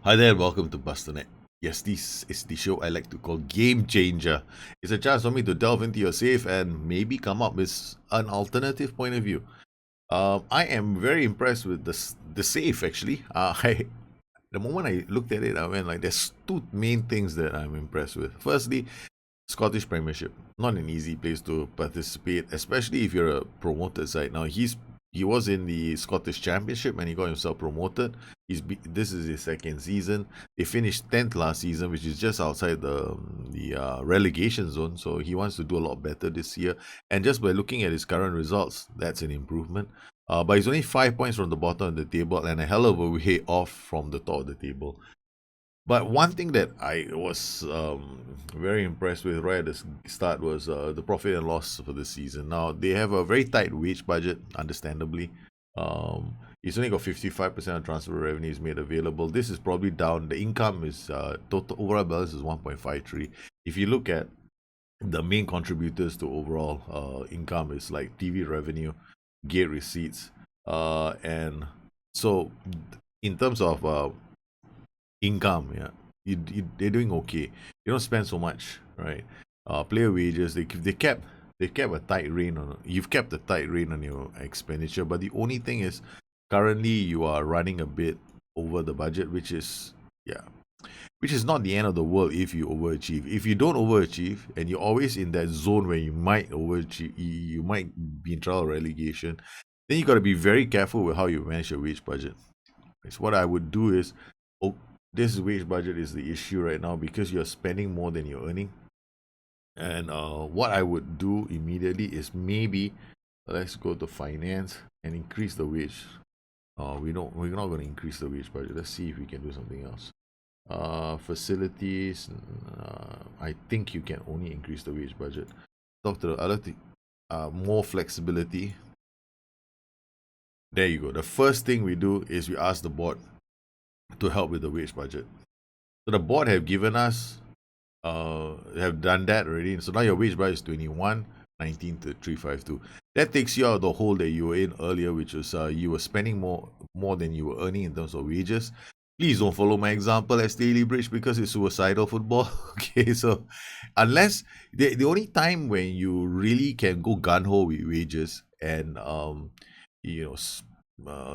Hi there, and welcome to Bustthenet. Yes, this is the show I like to call Gamechanger. It's a chance for me to delve into your safe and maybe come up with an alternative point of view. I am very impressed with the safe actually. The moment I looked at it, I went like, there's two main things that I'm impressed with. Firstly, Scottish Premiership, not an easy place to participate, especially if you're a promoted side. Now he was in the Scottish Championship and he got himself promoted. This is his second season. They finished 10th last season, which is just outside the relegation zone. So he wants to do a lot better this year. And just by looking at his current results, that's an improvement. But he's only 5 points from the bottom of the table and a hell of a way off from the top of the table. But one thing that I was very impressed with right at the start was the profit and loss for this season. Now, they have a very tight wage budget, understandably. It's only got 55% of transfer revenues made available. This is probably down. The income is total overall balance is 1.53. If you look at the main contributors to overall income is like TV revenue, gate receipts, and so in terms of income, yeah, they're doing okay. You don't spend so much, right? Player wages, they kept a tight rein on. You've kept a tight rein on your expenditure, but the only thing is, currently you are running a bit over the budget, which is not the end of the world if you overachieve. If you don't overachieve and you're always in that zone where you might overachieve, you might be in trouble relegation, then you got to be very careful with how you manage your wage budget. So what I would do is, oh, this wage budget is the issue right now because you're spending more than you're earning. And what I would do immediately is maybe let's go to finance and increase the wage. We're not going to increase the wage budget. Let's see if we can do something else. Facilities. I think you can only increase the wage budget. Talk to the other thing. More flexibility. There you go. The first thing we do is we ask the board to help with the wage budget. So the board have given us, have done that already. So now your wage budget is 21.19 to 352. That takes you out of the hole that you were in earlier, which was you were spending more than you were earning in terms of wages. Please don't follow my example as Daily Bridge because it's suicidal football. Okay, so unless the only time when you really can go gun ho with wages and you know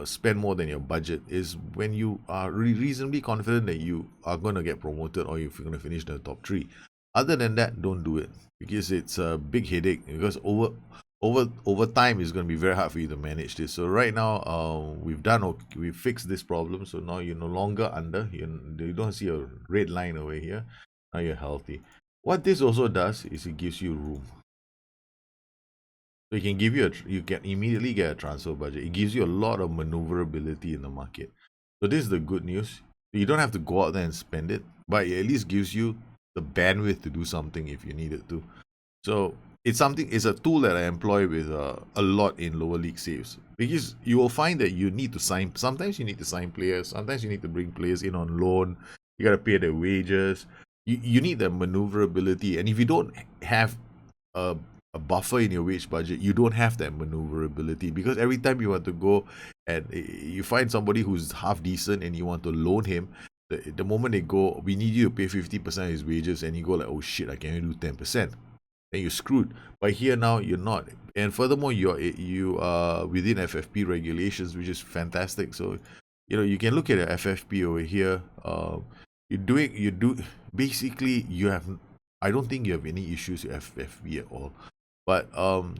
spend more than your budget is when you are reasonably confident that you are going to get promoted or if you're going to finish in the top three. Other than that, don't do it because it's a big headache. Because over time, it's going to be very hard for you to manage this. So right now, we've fixed this problem. So now you're no longer under. You don't see a red line over here. Now you're healthy. What this also does is it gives you room. So you can immediately get a transfer budget. It gives you a lot of maneuverability in the market. So this is the good news. You don't have to go out there and spend it, but it at least gives you the bandwidth to do something if you need it to. So it's a tool that I employ with a lot in lower league saves because you will find that you need to sign. Sometimes you need to sign players. Sometimes you need to bring players in on loan. You got to pay their wages. You need that maneuverability, and if you don't have a buffer in your wage budget, you don't have that maneuverability because every time you want to go and you find somebody who's half decent and you want to loan him, the moment they go, we need you to pay 50% of his wages, and you go like, oh shit, I can only do 10%. Then you're screwed. But here now you're not, and furthermore you are within FFP regulations, which is fantastic. So you can look at the FFP over here. Basically you have. I don't think you have any issues with FFP at all. But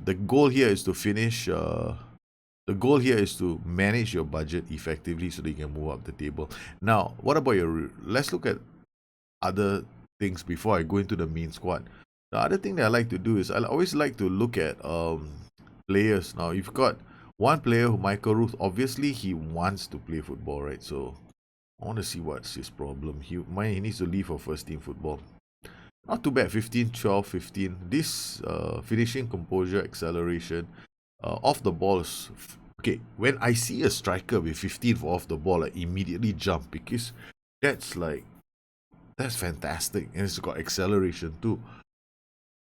the goal here is to finish. The goal here is to manage your budget effectively so that you can move up the table. Now, what about let's look at other things before I go into the main squad. The other thing that I like to do is I always like to look at players. Now, you've got one player, Michael Ruth. Obviously, he wants to play football, right? So I want to see what's his problem. He needs to leave for first team football. Not too bad, 15, 12, 15. This finishing, composure, acceleration, off the ball is... Okay, when I see a striker with 15 for off the ball, I immediately jump because that's fantastic. And it's got acceleration too.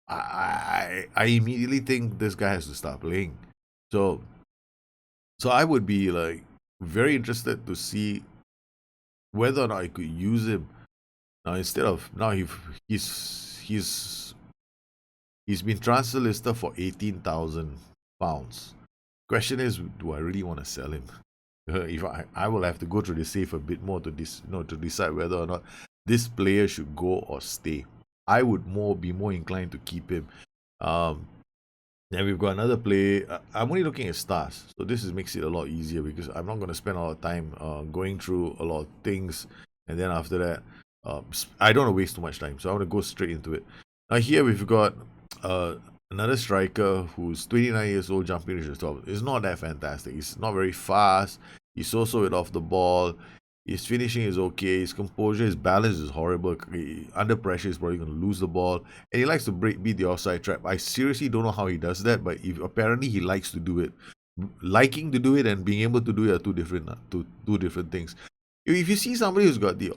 I immediately think this guy has to start playing. So I would be like very interested to see whether or not I could use him. Now instead of now he's he's been transfer listed for £18,000. Question is, do I really want to sell him? If I will have to go through the safe a bit more to to decide whether or not this player should go or stay. I would be more inclined to keep him. Then we've got another play. I'm only looking at stars, so makes it a lot easier because I'm not going to spend a lot of time going through a lot of things, and then after that, I don't want to waste too much time. So I want to go straight into it. Now here we've got another striker who's 29 years old, jumping to the top. It's not that fantastic. He's not very fast. He's so it off the ball. His finishing is okay. His composure, his balance is horrible. Under pressure, he's probably going to lose the ball. And he likes to beat the offside trap. I seriously don't know how he does that, but apparently he likes to do it. Liking to do it and being able to do it are two different things. If you see somebody who's got the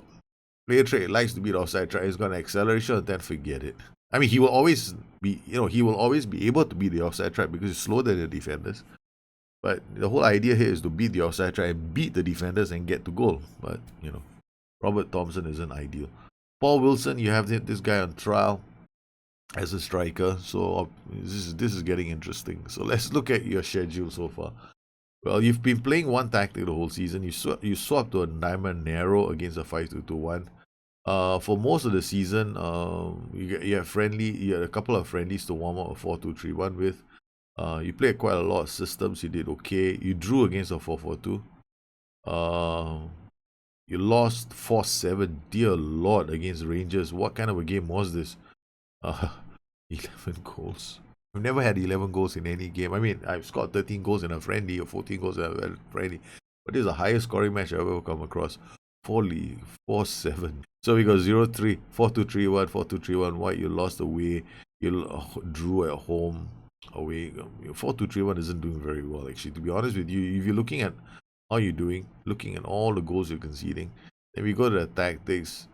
player trait, likes to beat offside trap, he's got an acceleration, then forget it. I mean, he will always be able to beat the offside trap because he's slower than the defenders. But the whole idea here is to beat the offside try and beat the defenders and get to goal. But, Robert Thompson isn't ideal. Paul Wilson, you have this guy on trial as a striker. So this is getting interesting. So let's look at your schedule so far. Well, you've been playing one tactic the whole season. You swapped to a diamond narrow against a 5-2-2-1. For most of the season, you had a couple of friendlies to warm up a 4-2-3-1 with. You played quite a lot of systems. You did okay. You drew against a 4-4-2. You lost 4-7. Dear Lord, against Rangers. What kind of a game was this? 11 goals. I've never had 11 goals in any game. I mean, I've scored 13 goals in a friendly or 14 goals in a friendly. But this is the highest scoring match I've ever come across. 4-7. So we got 0-3, 4-2-3-1, 4-2-3-1. White, you lost away. You drew at home. Away. 4-2-3-1 isn't doing very well, actually, to be honest with you. If you're looking at how you're doing, looking at all the goals you're conceding, then we go to the tactics.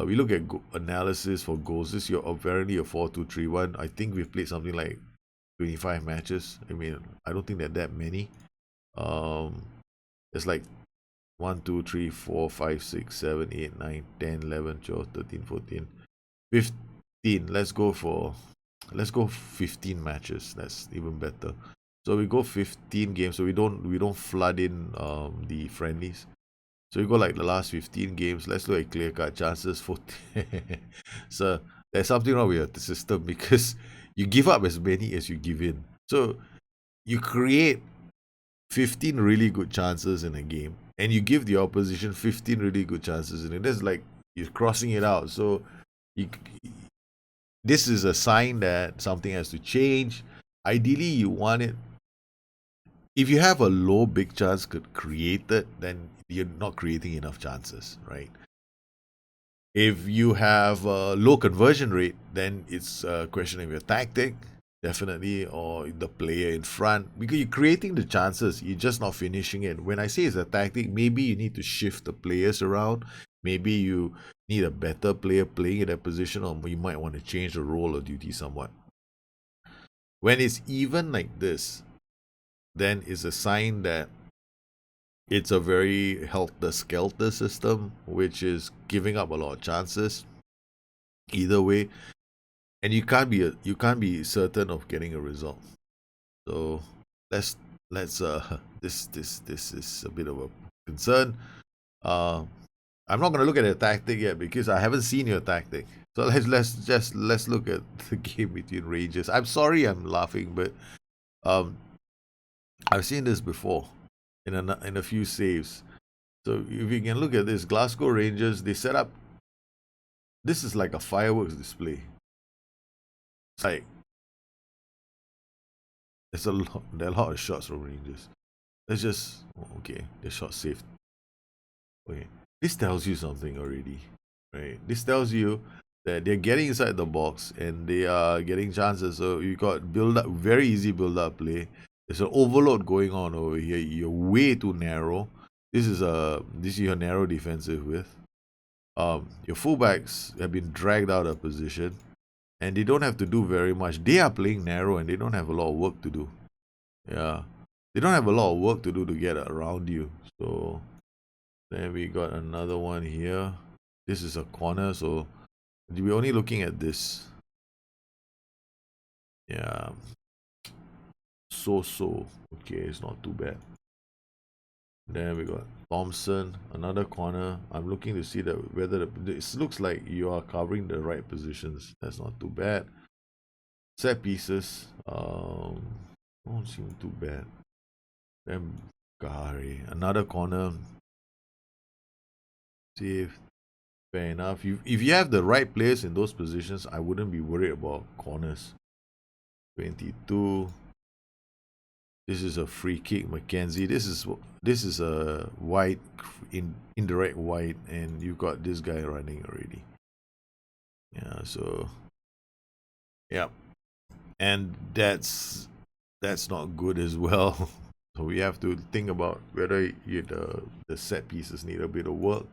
We look at analysis for goals. This is apparently a 4-2-3-1. I think we've played something like 25 matches. I mean, I don't think that many. It's like 1, 2, 3, 4, 5, 6, 7, 8, 9, 10, 11, 12, 13, 14, 15. Let's go 15 matches. That's even better. So we go 15 games. So we don't flood in the friendlies. So we go like the last 15 games. Let's look at clear cut chances for. So there's something wrong with the system because you give up as many as you give in. So you create 15 really good chances in a game, and you give the opposition 15 really good chances in it. That's like you're crossing it out. So this is a sign that something has to change. Ideally, you want it. If you have a low big chance created, then you're not creating enough chances, right? If you have a low conversion rate, then it's a question of your tactic, definitely, or the player in front. Because you're creating the chances, you're just not finishing it. When I say it's a tactic, maybe you need to shift the players around. Maybe you need a better player playing in that position, or you might want to change the role or duty somewhat. When it's even like this, then it's a sign that it's a very helter-skelter system, which is giving up a lot of chances either way, and you can't be certain of getting a result. So this is a bit of a concern. I'm not going to look at the tactic yet because I haven't seen your tactic. So let's look at the game between Rangers. I'm sorry I'm laughing, but I've seen this before in a few saves. So if you can look at this, Glasgow Rangers, they set up. This is like a fireworks display. It's like there are a lot of shots from Rangers. Let's just okay, the shot saved. Okay, this tells you something already, right? This tells you that they're getting inside the box and they are getting chances. So you got very easy build-up play. There's an overload going on over here. You're way too narrow. This is your narrow defensive width. Your fullbacks have been dragged out of position, and they don't have to do very much. They are playing narrow, and they don't have a lot of work to do. Yeah, they don't have a lot of work to do to get around you. So Then we got another one here. This is a corner, so we're only looking at this. Yeah. So. Okay, it's not too bad. Then we got Thompson, another corner. I'm looking to see that whether this looks like you are covering the right positions. That's not too bad. Set pieces, don't seem too bad. Then Gary, another corner. Safe, fair enough. If you have the right players in those positions, I wouldn't be worried about corners. 22. This is a free kick, Mackenzie. This is a wide, indirect wide, and you got this guy running already. Yeah, so yeah, and that's not good as well. So we have to think about whether the set pieces need a bit of work,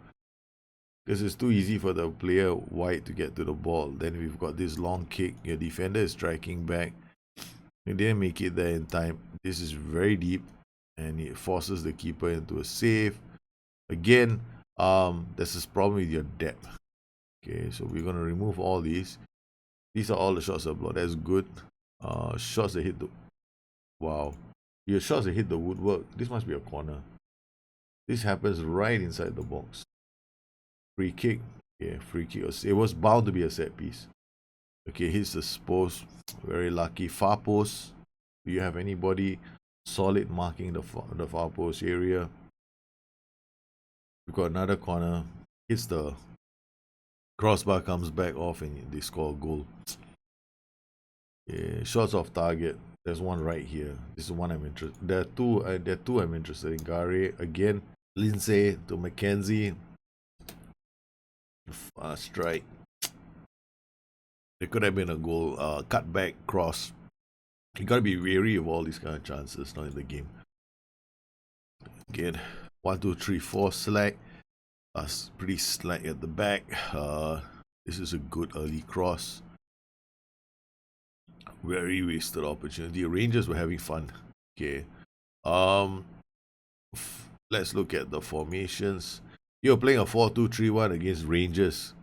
because it's too easy for the player wide to get to the ball. Then we've got this long kick. Your defender is striking back. He didn't make it there in time. This is very deep, and it forces the keeper into a save. Again, there's this problem with your depth. Okay, so we're gonna remove all these. These are all the shots that block. That's good. Shots that hit the wow. Your shots that hit the woodwork. This must be a corner. This happens right inside the box. Free kick. Yeah, free kick. It was bound to be a set piece. Okay, hits the post. Very lucky. Far post. Do you have anybody solid marking the far post area? We've got another corner. Hits the crossbar, comes back off, and they score a goal. Yeah, shots off target. There's one right here. This is one I'm interested. There are two I'm interested in. Gary again. Lindsay to Mackenzie. Strike. There could have been a goal, cut back, cross. You gotta be wary of all these kind of chances now in the game. Again, 1, 2, 3, 4 slack. Pretty slack at the back. This is a good early cross. Very wasted opportunity. Rangers were having fun. Okay. Let's look at the formations. You're playing a 4-2-3-1 against Rangers.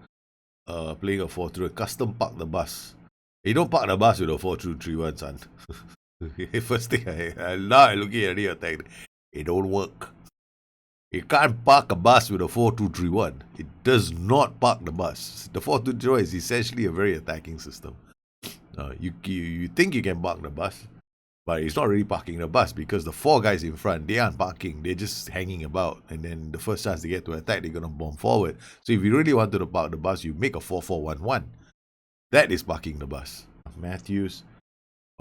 Playing a 4-3, custom park the bus. You don't park the bus with a 4-2-3-1, son. First thing now I'm looking at the attack. It don't work. You can't park a bus with a 4-2-3-1. It does not park the bus. The 4-2-3-1 is essentially a very attacking system. You think you can park the bus, but it's not really parking the bus, because the 4 guys in front, they aren't parking. They're just hanging about. And then the first chance they get to attack, they're going to bomb forward. So if you really wanted to park the bus, you make a 4-4-1-1. That is parking the bus. Matthews.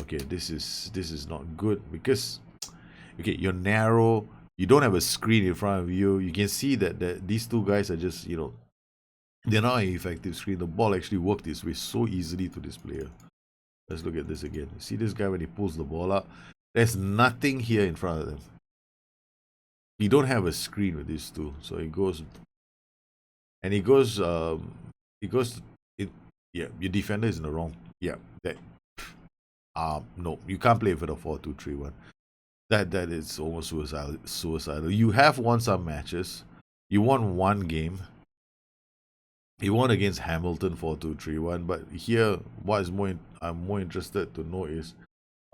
Okay, this is not good, because okay, you're narrow. You don't have a screen in front of you. You can see that these 2 guys are just, they're not an effective screen. The ball actually worked this way so easily to this player. Let's look at this again. See this guy when he pulls the ball up? There's nothing here in front of them. He don't have a screen with these 2. So he goes, yeah, your defender is in the wrong. Yeah, no, you can't play for the 4-2-3-1. That is almost suicidal. You have won some matches. You won one game. You won against Hamilton 4-2-3-1. But here, what is I'm more interested to know is,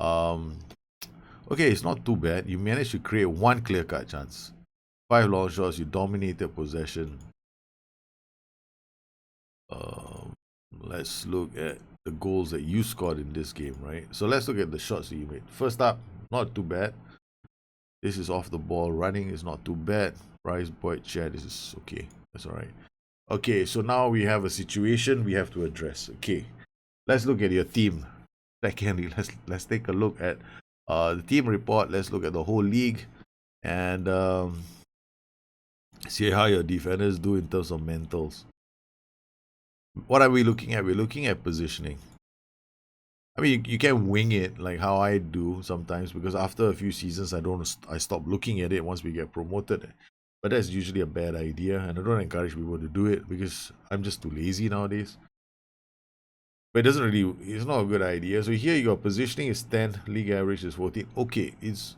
okay, it's not too bad. You managed to create one clear-cut chance. 5 long shots. You dominated possession. Let's look at the goals that you scored in this game, right? So let's look at the shots that you made. First up, not too bad. This is off the ball. Running is not too bad. Bryce, Boyd, Chad, this is okay. That's all right. Okay, so now we have a situation we have to address. Okay, let's look at your team. Secondly, let's take a look at the team report. Let's look at the whole league and see how your defenders do in terms of mentals. What are we looking at? We're looking at positioning. I mean, you can wing it like how I do sometimes, because after a few seasons, I stop looking at it once we get promoted. But that's usually a bad idea, and I don't encourage people to do it because I'm just too lazy nowadays. But it's not a good idea. So here your positioning is 10, league average is 14. Okay, it's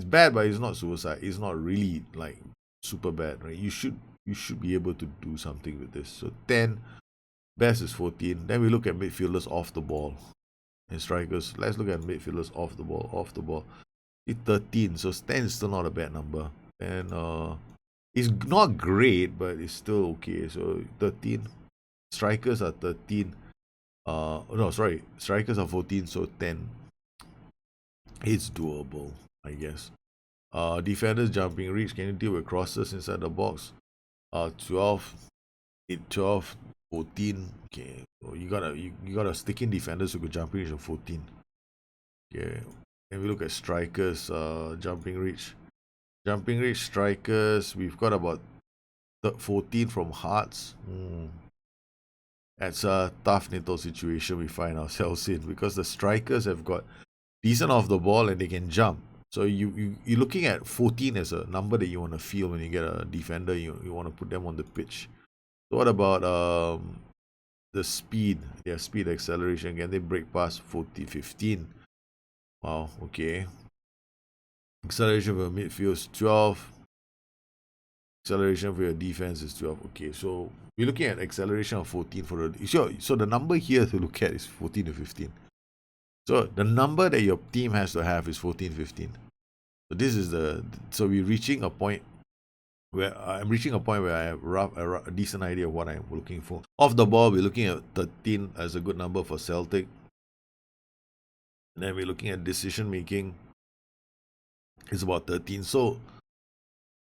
bad, but it's not suicide. It's not really like super bad, right? You should be able to do something with this. So 10, best is 14. Then we look at midfielders off the ball and strikers. Let's look at midfielders off the ball. Off the ball, it's 13. So 10 is still not a bad number. And it's not great, but it's still okay. So 13. Strikers are 13. No, sorry. Strikers are 14. So 10. It's doable, I guess. Defenders jumping reach. Can you deal with crosses inside the box? 12. 12. 14. Okay. So you got a sticking defenders who could jump reach of 14. Okay. And we look at strikers. Jumping reach. Jumping reach strikers. We've got about 14 from Hearts. That's a tough little situation we find ourselves in, because the strikers have got decent off the ball and they can jump. So you're looking at 14 as a number that you want to feel when you get a defender. You want to put them on the pitch. So what about the speed? Their speed, acceleration. Can they break past 15? Wow, okay. Acceleration for midfield is 12. Acceleration for your defense is 12. Okay, so we're looking at acceleration of 14 for the... So the number here to look at is 14 to 15. So the number that your team has to have is 14, 15. So this is the... So we're reaching a point where I'm reaching a point where I have a decent idea of what I'm looking for. Off the ball, we're looking at 13 as a good number for Celtic. And then we're looking at decision making. It's about 13. So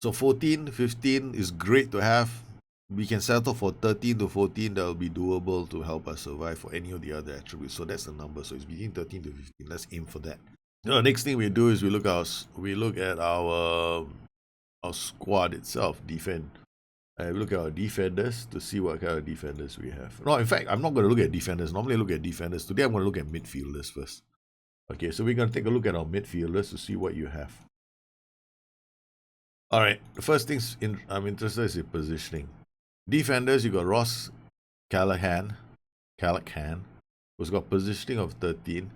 14, 15 is great to have. We can settle for 13 to 14. That will be doable to help us survive for any of the other attributes. So that's the number. So it's between 13 to 15. Let's aim for that. The next thing we do is we look at our squad itself, defend. We look at our defenders to see what kind of defenders we have. No, in fact, I'm not going to look at defenders. Normally I look at defenders. Today I'm going to look at midfielders first. Okay, so we're going to take a look at our midfielders to see what you have. Alright, the first things I'm interested is in positioning. Defenders, you got Ross Callahan, who's got positioning of 13,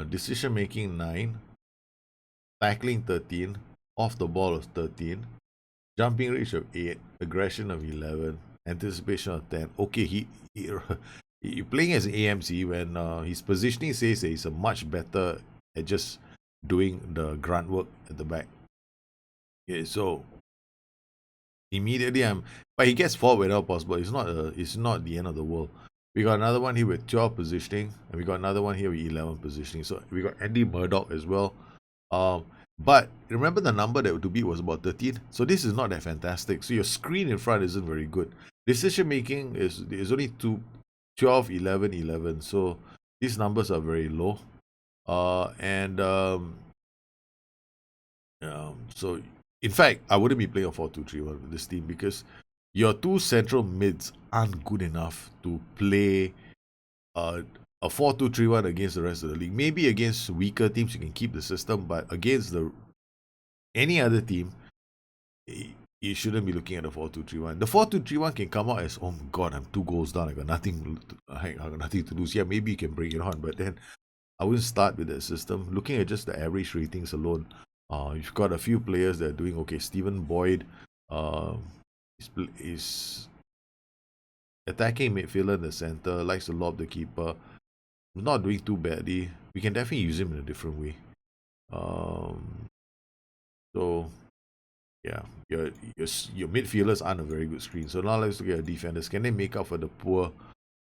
decision making 9, tackling 13, off the ball of 13, jumping reach of 8, aggression of 11, anticipation of 10. Okay, he playing as an AMC when his positioning says that he's a much better at just doing the grunt work at the back. Okay, so immediately but he gets forward whenever possible. It's not the end of the world. We got another one here with 12 positioning, and we got another one here with 11 positioning. So we got Andy Murdoch as well. But remember the number that to beat was about 13. So this is not that fantastic. So your screen in front isn't very good. Decision making is only 12, 11, 11. So these numbers are very low. So in fact, I wouldn't be playing a 4-2-3-1 with this team, because your two central mids aren't good enough to play a 4-2-3-1 against the rest of the league. Maybe against weaker teams you can keep the system, but against any other team, you shouldn't be looking at a 4-2-3-1. The 4-2-3-1 can come out as, oh my god, I'm 2 goals down, I got nothing to lose. Yeah, maybe you can bring it on, but then I wouldn't start with that system. Looking at just the average ratings alone, you've got a few players that are doing okay. Stephen Boyd is attacking midfielder in the center, likes to lob the keeper, not doing too badly. We can definitely use him in a different way. So yeah, your midfielders aren't a very good screen. So now let's look at our defenders. Can they make up for the poor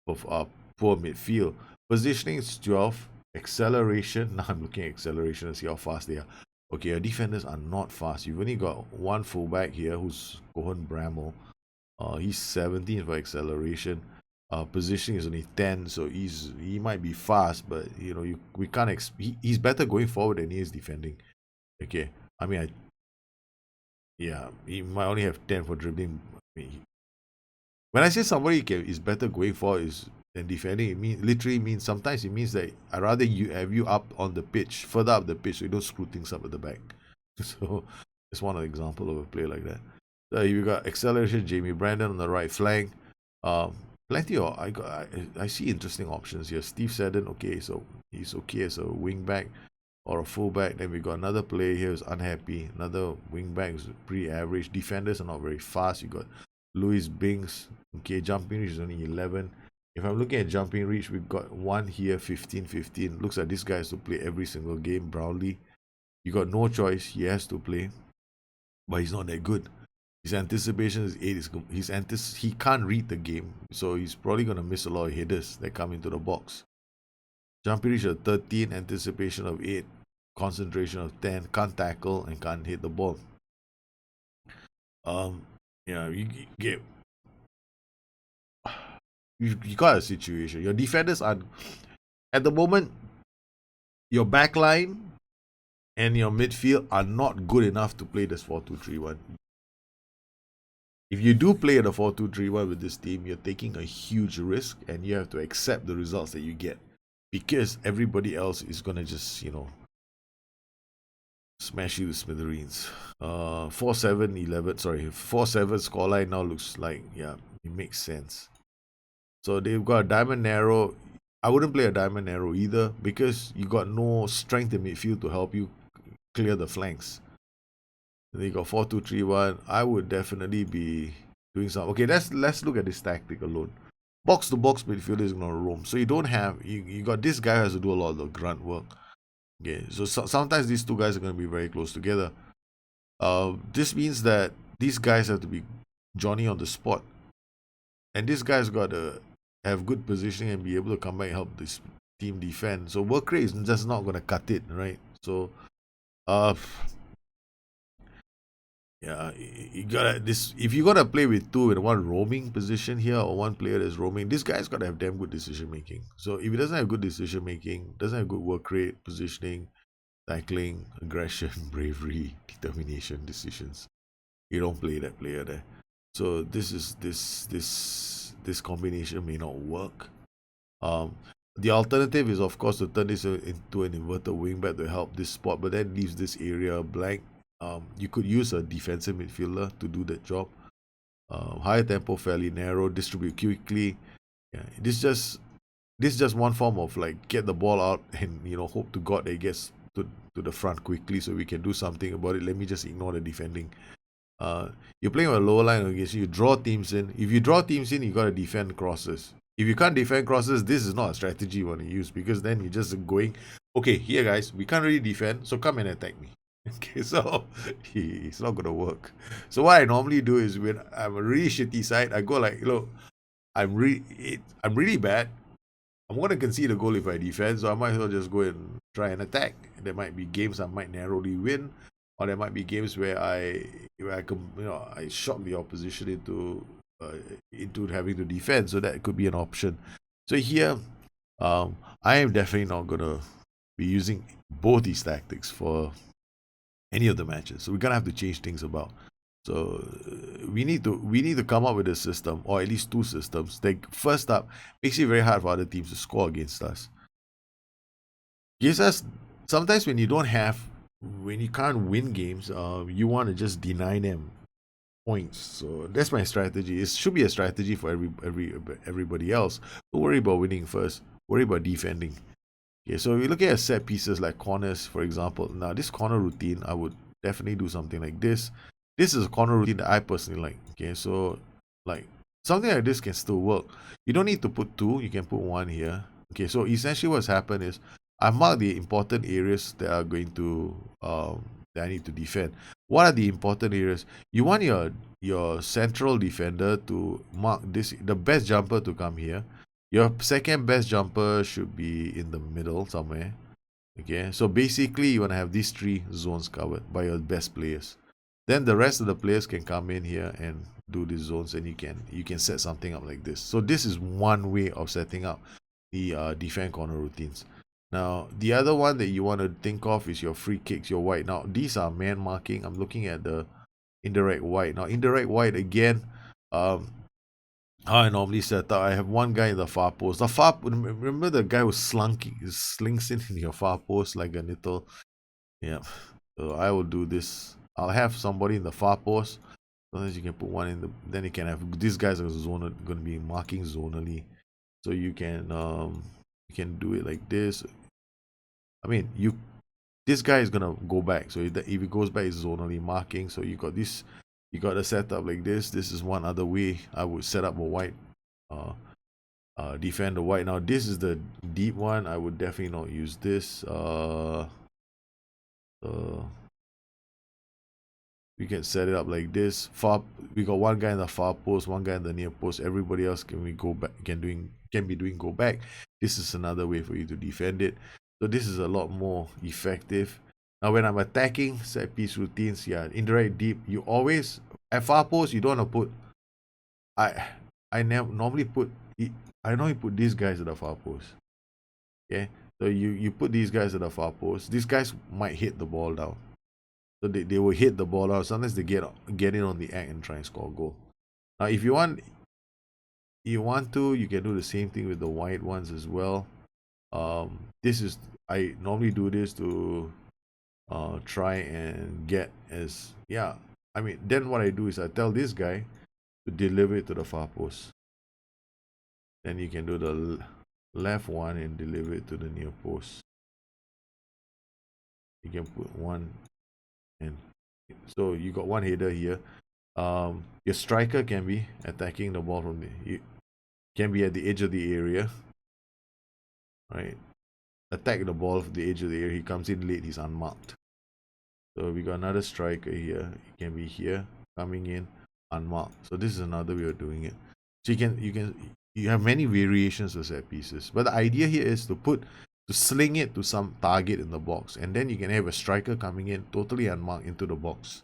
midfield? Positioning is 12. Acceleration. Now I'm looking at acceleration and see how fast they are. Okay, our defenders are not fast. You've only got one fullback here who's Cohen Bramall. He's 17 for acceleration. Positioning is only 10, so he might be fast, but we can't. He's better going forward than he is defending. Okay, I mean, he might only have 10 for dribbling. When I say somebody is better going forward than defending, it literally means sometimes it means that I'd rather have you up on the pitch, further up the pitch, so you don't screw things up at the back. So it's one example of a play like that. So you got acceleration, Jamie Brandon on the right flank. Plenty of I see interesting options here. Steve Seddon, okay, so he's okay as a wing back. or a fullback. Then we got another player here who's unhappy. Another wingback who's pretty average. Defenders are not very fast. You got Louis Binks. Okay, jumping reach is only 11. If I'm looking at jumping reach, we've got one here, 15. Looks like this guy has to play every single game. Brownlee, you got no choice. He has to play, but he's not that good. His anticipation is 8. He can't read the game, so he's probably going to miss a lot of headers that come into the box. Jumping reach of 13, anticipation of 8, concentration of 10, can't tackle and can't hit the ball. Yeah, you get you got a situation. Your defenders are at the moment, your back line and your midfield are not good enough to play this 4-2-3-1. If you do play the 4-2-3-1 with this team, you're taking a huge risk and you have to accept the results that you get, because everybody else is gonna just, smash you to smithereens. 4-7-11. Sorry, 4-7 scoreline now looks like, yeah, it makes sense. So they've got a diamond narrow. I wouldn't play a diamond narrow either, because you got no strength in midfield to help you clear the flanks. They got 4-2-3-1. I would definitely be doing something. Okay, let's look at this tactic alone. Box to box midfielder is gonna roam. So you don't have you got this guy who has to do a lot of the grunt work. Okay, so sometimes these two guys are gonna be very close together. This means that these guys have to be Johnny on the spot, and this guy's got to have good positioning and be able to come back and help this team defend. So work rate is just not gonna cut it, right? So, yeah, you gotta if you gotta play with two in one roaming position here, or one player that's roaming, this guy's gotta have damn good decision making. So if he doesn't have good decision making, doesn't have good work rate, positioning, tackling, aggression, bravery, determination, decisions, you don't play that player there. So this combination may not work. The alternative is, of course, to turn this into an inverted wingback to help this spot, but that leaves this area blank. You could use a defensive midfielder to do that job. Higher tempo, fairly narrow, distribute quickly. Yeah, this is just one form of like get the ball out and hope to God that it gets to the front quickly so we can do something about it. Let me just ignore the defending. You're playing with a lower line against you draw teams in. If you draw teams in, you gotta defend crosses. If you can't defend crosses, this is not a strategy you want to use, because then you're just going, okay, here guys, we can't really defend, so come and attack me. Okay, so it's not gonna work. So what I normally do is, when I'm a really shitty side, I go like, look, I'm really bad. I'm gonna concede a goal if I defend, so I might as well just go and try and attack. There might be games I might narrowly win, or there might be games where I shock the opposition into having to defend. So that could be an option. So here, I am definitely not gonna be using both these tactics for any of the matches. So we're gonna have to change things about. So we need to come up with a system, or at least two systems, that first up makes it very hard for other teams to score against us. Gives us, sometimes when you can't win games, you want to just deny them points. So that's my strategy. It should be a strategy for everybody else. Don't worry about winning first. Worry about defending. Okay, so we look at set pieces like corners, for example. Now, this corner routine, I would definitely do something like this. This is a corner routine that I personally like. Okay, so like something like this can still work. You don't need to put two. You can put one here. Okay, so essentially what's happened is I mark the important areas that are going to that I need to defend. What are the important areas? You want your central defender to mark this, the best jumper to come here. Your second best jumper should be in the middle somewhere. Okay, so basically you want to have these three zones covered by your best players. Then the rest of the players can come in here and do these zones, and you can set something up like this. So this is one way of setting up the defend corner routines. Now the other one that you want to think of is your free kicks, your wide. Now these are man marking. I'm looking at the indirect wide. Now indirect wide again. How I normally set up, I have one guy in the far post. Remember the guy who slinks in your far post like a little. Yeah. So I will do this. I'll have somebody in the far post. Sometimes you can put one in the. Then you can have these guys are going to be marking zonally. So you can do it like this. I mean, this guy is gonna go back. So if he goes back, it's zonally marking. So you got this, you got a setup like this. This is one other way I would set up a white, defend the white. Now this is the deep one. I would definitely not use this. We can set it up like this. We got one guy in the far post, one guy in the near post. Everybody else can be doing go back. This is another way for you to defend it. So this is a lot more effective. Now when I'm attacking set piece routines, yeah, indirect deep, you always at far post you don't want to put. I normally put these guys at the far post. Okay, so you put these guys at the far post. These guys might hit the ball down. So they will hit the ball out. Sometimes they get in on the act and try and score a goal. Now, if you want to, you can do the same thing with the white ones as well. I normally do this to try and get as then what I do is I tell this guy to deliver it to the far post. Then you can do the left one and deliver it to the near post. You can put one. And so you got one header here. Your striker can be attacking the ball from can be at the edge of the area, right? Attack the ball from the edge of the area. He comes in late. He's unmarked. So we got another striker here. He can be here, coming in unmarked. So this is another way of doing it. So you have many variations of set pieces, but the idea here is to sling it to some target in the box, and then you can have a striker coming in totally unmarked into the box.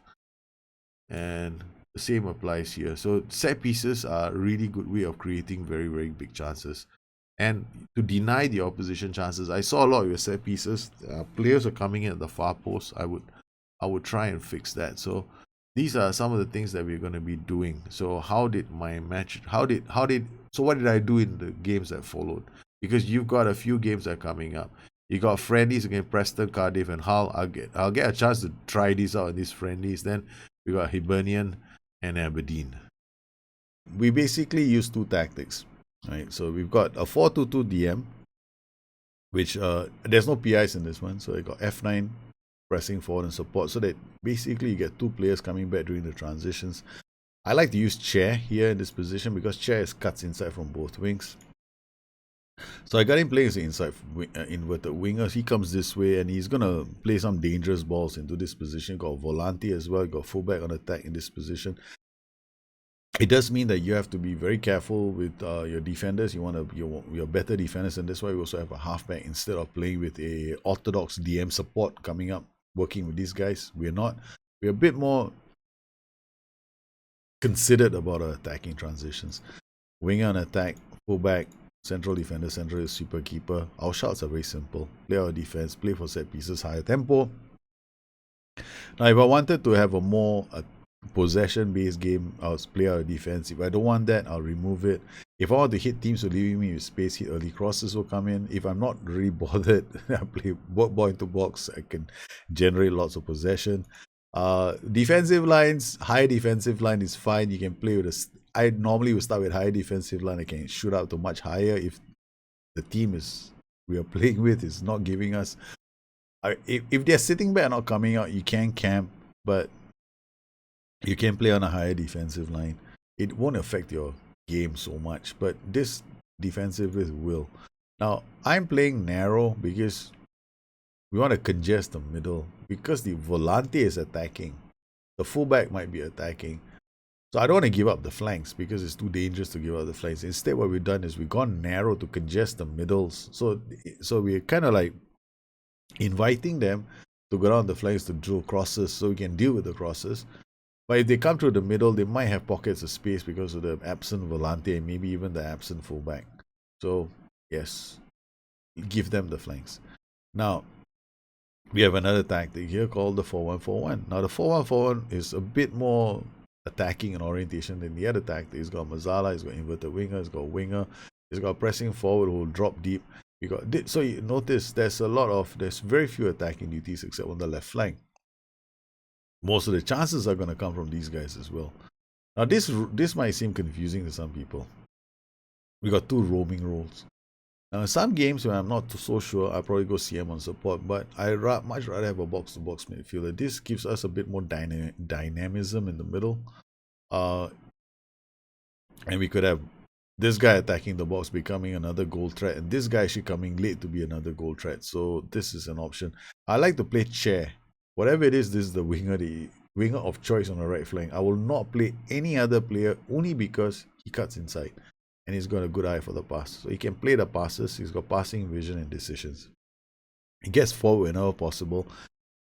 And the same applies here. So set pieces are a really good way of creating very, very big chances. And to deny the opposition chances, I saw a lot of your set pieces. Players are coming in at the far post. I would try and fix that. So these are some of the things that we're going to be doing. So what did I do in the games that followed? Because you've got a few games that are coming up. You got friendlies against Preston, Cardiff, and Hull. I'll get a chance to try these out in these friendlies. Then we got Hibernian and Aberdeen. We basically use two tactics, right? So we've got a 4-2-2 DM, which there's no PIs in this one. So you got F9 pressing forward and support. So that basically you get two players coming back during the transitions. I like to use Chair here in this position because Chair cuts inside from both wings. So I got him playing as an inside inverted winger. He comes this way and he's going to play some dangerous balls into this position. Got Volante as well. Got fullback on attack in this position. It does mean that you have to be very careful with your defenders. You want your better defenders, and that's why we also have a halfback instead of playing with a orthodox DM support coming up, working with these guys. We're a bit more considered about our attacking transitions. Winger on attack, fullback, central defender, central super keeper. Our shots are very simple. Play our defense, play for set pieces, higher tempo. Now, if I wanted to have a more possession-based game, I'll play our defense. If I don't want that, I'll remove it. If I want to hit teams who leaving me with space, hit early crosses will come in. If I'm not really bothered, I play ball into box. I can generate lots of possession. Defensive lines, high defensive line is fine. You can play with I normally would start with high defensive line. I can shoot out to much higher if the team we are playing with is not giving us. If they're sitting back and not coming out, you can camp, but you can play on a higher defensive line. It won't affect your game so much, but this defensive will. Now, I'm playing narrow because we want to congest the middle. Because the Volante is attacking, the fullback might be attacking. So I don't want to give up the flanks because it's too dangerous to give up the flanks. Instead, what we've done is we've gone narrow to congest the middles. So we're kind of like inviting them to go down the flanks to drill crosses so we can deal with the crosses. But if they come through the middle, they might have pockets of space because of the absent Volante and maybe even the absent fullback. So, yes, give them the flanks. Now, we have another tactic here called the 4-1-4-1. Now, the 4-1-4-1 is a bit more attacking and orientation than the other tactic. It's got Mazzala, it's got inverted winger, it's got winger, it's got pressing forward who will drop deep. So you notice there's very few attacking duties except on the left flank. Most of the chances are going to come from these guys as well. Now this might seem confusing to some people. We got two roaming roles. Some games when I'm not so sure, I'll probably go CM on support, but much rather have a box-to-box midfielder. This gives us a bit more dynamism in the middle. And we could have this guy attacking the box becoming another goal threat, and this guy actually coming late to be another goal threat. So this is an option. I like to play chair. Whatever it is, this is the winger of choice on the right flank. I will not play any other player only because he cuts inside and he's got a good eye for the pass. So he can play the passes, he's got passing vision and decisions. He gets forward whenever possible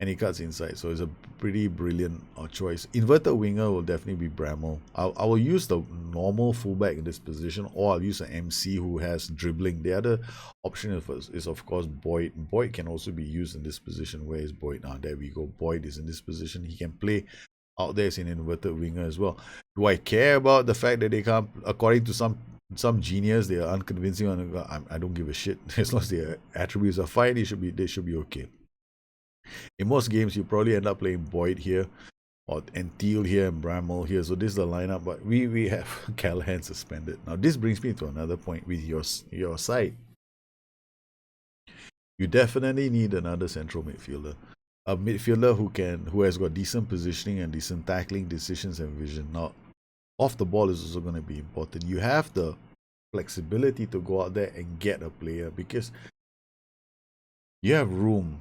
and he cuts inside. So it's a pretty brilliant choice. Inverted winger will definitely be Bramall. I will use the normal fullback in this position, or I'll use an MC who has dribbling. The other option is of course Boyd. Boyd can also be used in this position. Where is Boyd? Now there we go. Boyd is in this position. He can play out there as an inverted winger as well. Do I care about the fact that they can't, according to some genius, they are unconvincing? I don't give a shit. As long as their attributes are fine, they should be okay. In most games, you probably end up playing Boyd here, and Teal here, and Bramall here. So this is the lineup, but we have Callahan suspended. Now this brings me to another point with your side. You definitely need another central midfielder, a midfielder who has got decent positioning and decent tackling, decisions, and vision. Now, off the ball is also going to be important. You have the flexibility to go out there and get a player because you have room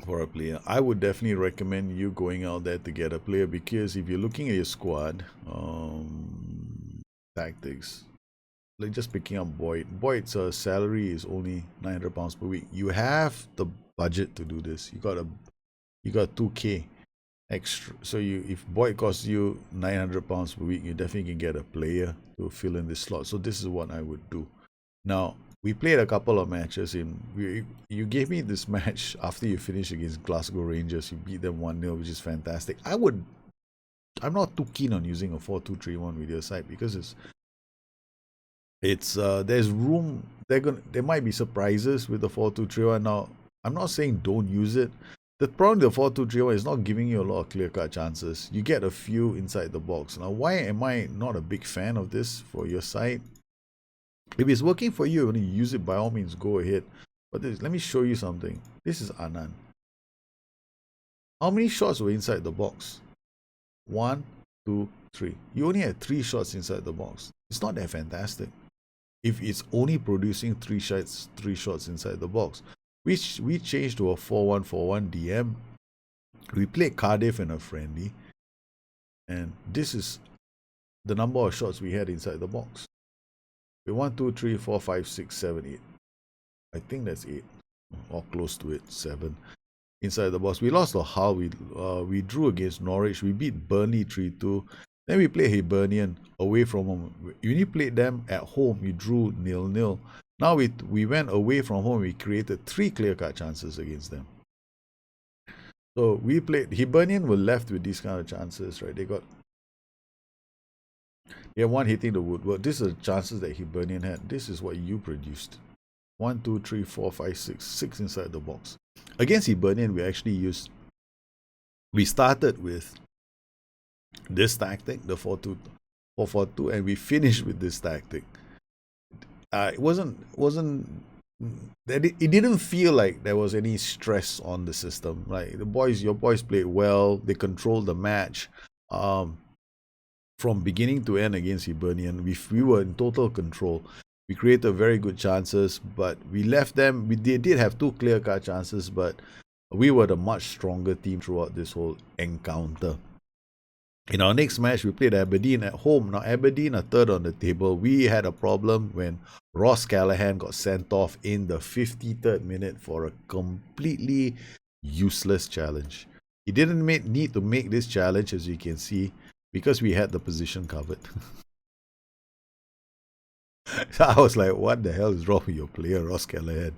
for a player. I would definitely recommend you going out there to get a player, because if you're looking at your squad tactics, like just picking up Boyd's salary is only £900 per week. You have the budget to do this. You got 2k extra. So if Boyd costs you £900 per week, you definitely can get a player to fill in this slot. So this is what I would do. Now, we played a couple of matches. You gave me this match after you finished against Glasgow Rangers. You beat them 1-0, which is fantastic. I'm not too keen on using a 4-2-3-1 with your side, because there's room. There might be surprises with the 4-2-3-1. Now, I'm not saying don't use it. The problem with the 4-2-3-1 is not giving you a lot of clear-cut chances. You get a few inside the box. Now, why am I not a big fan of this for your side? If it's working for you, when you use it, by all means, go ahead. But let me show you something. This is Annan. How many shots were inside the box? 1, 2, 3. You only had 3 shots inside the box. It's not that fantastic. If it's only producing 3 shots inside the box, which we changed to a 4-1-4-1 DM. We played Cardiff in a friendly, and this is the number of shots we had inside the box. 1, 2, 3, 4, 5, 6, 7, 8. I think that's 8, or close to it, 7 inside the box. We lost to Hull. We drew against Norwich. We beat Burnley 3-2. Then we played Hibernian away from home. When you played them at home, you drew 0-0. Now we went away from home. We created 3 clear-cut chances against them. So we played Hibernian. Were left with these kind of chances, right? They had one hitting the woodwork. These are the chances that Hibernian had. This is what you produced. 1, 2, 3, 4, 5, 6. 6 inside the box. Against Hibernian, we started with this tactic, the 4-4-2, and we finished with this tactic. It didn't feel like there was any stress on the system. Like your boys played well. They controlled the match. From beginning to end against Hibernian, we were in total control. We created very good chances, but we left them. They did have 2 clear-cut chances, but we were the much stronger team throughout this whole encounter. In our next match, we played Aberdeen at home. Now, Aberdeen are third on the table. We had a problem when Ross Callahan got sent off in the 53rd minute for a completely useless challenge. He didn't need to make this challenge, as you can see, because we had the position covered. So I was like, what the hell is wrong with your player, Ross Callahan?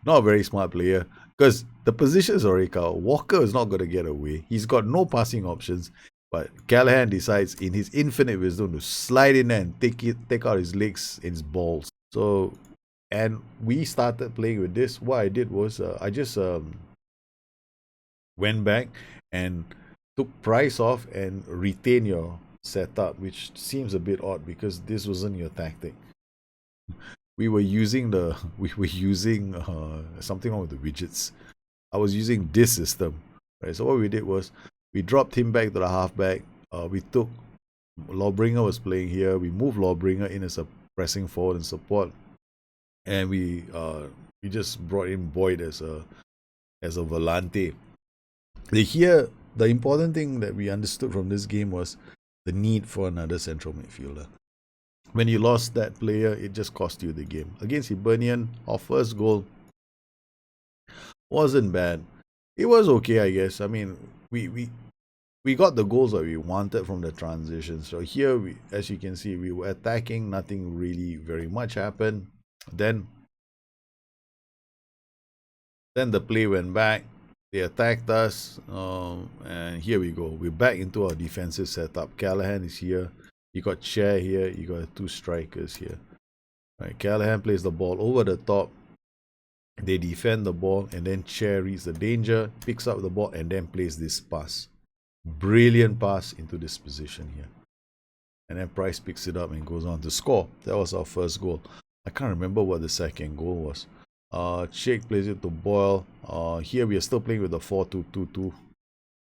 Not a very smart player, because the position is already covered. Walker is not going to get away. He's got no passing options. But Callahan decides, in his infinite wisdom, to slide in there and take out his legs and his balls. So, and we started playing with this. What I did was, I just went back and took price off and retain your setup, which seems a bit odd because this wasn't your tactic. we were using something wrong with the widgets. I was using this system, right? So what we did was we dropped him back to the halfback. We took Lawbringer was playing here. We moved Lawbringer in as a pressing forward and support, and we just brought in Boyd as a volante. The important thing that we understood from this game was the need for another central midfielder. When you lost that player, it just cost you the game. Against Hibernian, our first goal wasn't bad. It was okay, I guess. I mean, we got the goals that we wanted from the transition. So here, as you can see, we were attacking. Nothing really very much happened. Then the play went back. They attacked us, and here we go. We're back into our defensive setup. Callahan is here. You got Chair here. You got two strikers here. Right, Callahan plays the ball over the top. They defend the ball, and then Chair reads the danger, picks up the ball, and then plays this pass. Brilliant pass into this position here. And then Price picks it up and goes on to score. That was our first goal. I can't remember what the second goal was. Cheik plays it to Boyle. Here we are still playing with the 4-2-2-2.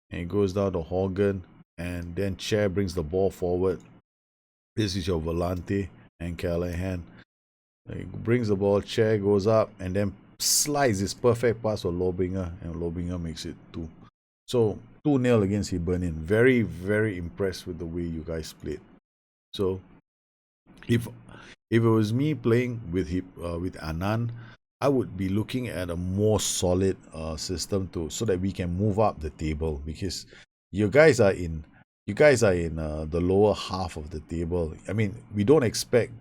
And it goes down to Horgan. And then Chair brings the ball forward. This is your Volante and Callahan. He brings the ball, Chair goes up, and then slides this perfect pass for Lawbringer, and Lawbringer makes it 2. So 2-0 against Hibernian. Very, very impressed with the way you guys played. So if it was me playing with Annan, I would be looking at a more solid system so that we can move up the table, because you guys are in the lower half of the table. I mean, we don't expect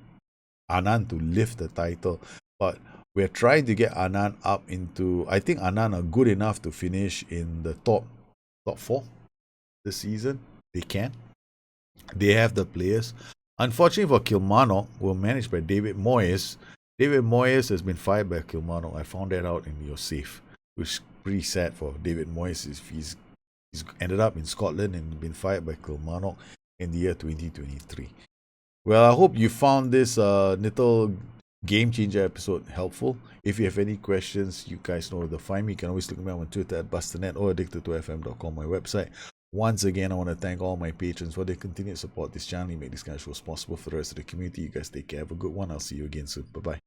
Annan to lift the title, but we're trying to get Annan up into. I think Annan are good enough to finish in the top 4 this season. They can. They have the players. Unfortunately for Kilmarnock, we're managed by David Moyes. David Moyes has been fired by Kilmarnock. I found that out in your safe, which is pretty sad for David Moyes. He's ended up in Scotland and been fired by Kilmarnock in the year 2023. Well, I hope you found this little Game Changer episode helpful. If you have any questions, you guys know where to find me. You can always look me up on Twitter at Bustthenet or addicted2fm.com, my website. Once again, I want to thank all my patrons for their continued support this channel. You make this kind of shows possible for the rest of the community. You guys take care. Have a good one. I'll see you again soon. Bye-bye.